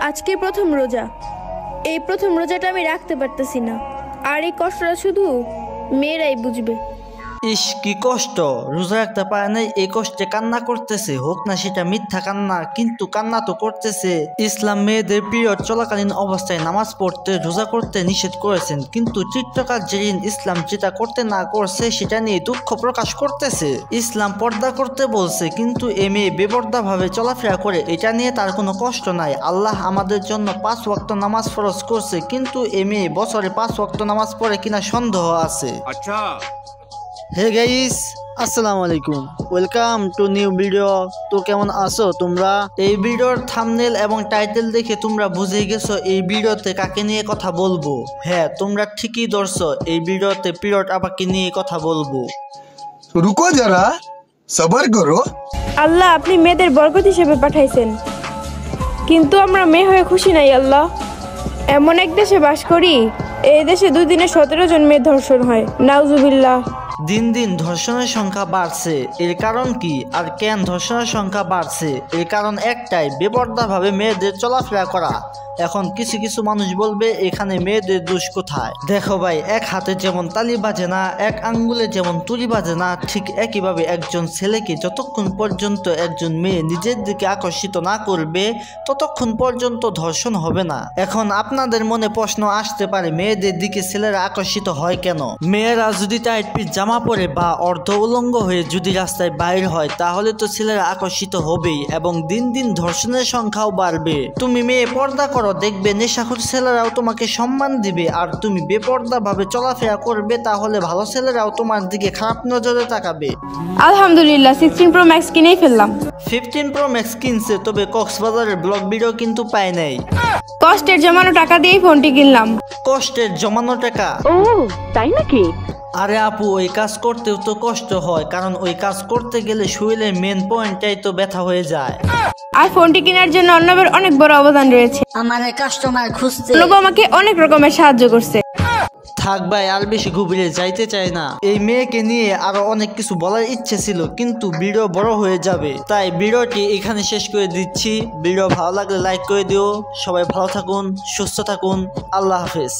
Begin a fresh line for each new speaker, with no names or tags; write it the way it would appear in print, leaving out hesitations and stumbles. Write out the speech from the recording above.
আজকে প্রথম রোজা। এই প্রথম রোজাটা আমি রাখতে পারতেছি না, আর এই কষ্টটা শুধু মেয়েরাই বুঝবে।
ইস কি কষ্ট, রোজা রাখতে পারে নাই, এই কষ্টে কান্না করতেছে। হোক না সেটা মিথ্যা কান্না, কিন্তু কান্না তো করতেছে। ইসলাম মেয়েদের পিরিয়ড চলাকালীন অবস্থায় নামাজ পড়তে রোজা করতে নিষেধ করেছেন, কিন্তু টিকটকার জেরিন ইসলাম যেটা করতে না করছে সেটা নিয়ে দুঃখ প্রকাশ করতেছে। ইসলাম পর্দা করতে বলছে, কিন্তু এ মেয়ে বেপর্দা ভাবে চলাফেরা করে, এটা নিয়ে তার কোনো কষ্ট নাই। আল্লাহ আমাদের জন্য 5 ওয়াক্ত নামাজ ফরজ করছে, কিন্তু এ মেয়ে বছরে 5 ওয়াক্ত নামাজ পড়ে কিনা সন্দেহ আছে।
আচ্ছা।
হে গাইস, আসসালামু আলাইকুম, ওয়েলকাম টু নিউ ভিডিও। তো কেমন আছো তোমরা? এই ভিডিওর থাম্বনেল এবং টাইটেল দেখে তোমরা বুঝে গেছো এই ভিডিওতে কাকে নিয়ে কথা বলবো। হ্যাঁ, তোমরা ঠিকই ধরছো, এই ভিডিওতে পিরিয়ড আপাকে নিয়ে কথা বলবো।
রুকো যারা, সবার করো।
আল্লাহ আপনি মেয়েদের বরকত হিসেবে পাঠাইছেন, কিন্তু আমরা মেয়ে হয়ে খুশি নাই। আল্লাহ, এমন এক দেশে বাস করি, এই দেশে 2 দিনে 17 জন মেয়ে ধর্ষণ হয়। নাউজুবিল্লাহ।
দিন দিন ধর্ষণের সংখ্যা বাড়ছে, এর কারণ কি? আর কেন ধর্ষণের সংখ্যা বাড়ছে? এর কারণ একটাই, বেপর্দাভাবে মেয়েদের চলাফেরা করা। এখন কিছু কিছু মানুষ বলবে এখানে মেয়েদের দোষ কোথায়? দেখো ভাই, এক হাতে যেমন তালি বাজে না, এক আঙ্গুলে যেমন তুলি বাজে না, ঠিক একইভাবে একজন ছেলেকে যতক্ষণ পর্যন্ত একজন মেয়ে নিজের দিকে আকর্ষিত না করবে ততক্ষণ পর্যন্ত ধর্ষণ হবে না। এখন আপনাদের মনে প্রশ্ন আসতে পারে, মেয়েদের দিকে ছেলেরা আকর্ষিত হয় কেন? মেয়েরা যদি টাইট পিট জামা পরে বা অর্ধ উলঙ্গ হয়ে যদি রাস্তায় বাইর হয়, তাহলে তো ছেলেরা আকর্ষিত হবেই, এবং দিন দিন ধর্ষণের সংখ্যাও বাড়বে। তুমি মেয়ে পর্দা করো, দেখবে নেশাখোর ছেলেরাও তোমাকে সম্মান দিবে। আর তুমি বেপর্দা ভাবে চলাফেরা করবে, তাহলে ভালো ছেলেরাও তোমার দিকে খারাপ নজরে তাকাবে।
আলহামদুলিল্লাহ 16 প্রো ম্যাক্স কিনেই ফেললাম।
15 প্রো ম্যাক্স কিনছে, তবে কক্সবাজারের ব্লগ ভিডিও কিন্তু পায় নাই।
কষ্টের জমানো টাকা দিয়েই ফোনটি কিনলাম।
কষ্টের জমানো টাকা?
ও তাই নাকি?
আরে আপু, ওই কাজ করতেও তো কষ্ট হয়, কারণ ওই কাজ করতে গেলে শরীরের মেন পয়েন্টটাই তো ব্যথা হয়ে যায়।
আর ফোনটি কেনার জন্য অর্ণবের অনেক বড় অবদান রয়েছে।
আমার কাস্টমার খুঁজতে
অর্ণব আমাকে অনেক রকমের সাহায্য করছে।
থাক ভাই, আর বেশি গভীরে যাইতে চাই না। এই মেয়েকে নিয়ে আরো অনেক কিছু বলার ইচ্ছে ছিল, কিন্তু ভিডিও বড় হয়ে যাবে, তাই ভিডিওটি এখানে শেষ করে দিচ্ছি। ভিডিও ভালো লাগলে লাইক করে দিও। সবাই ভালো থাকুন, সুস্থ থাকুন, আল্লাহ হাফেজ।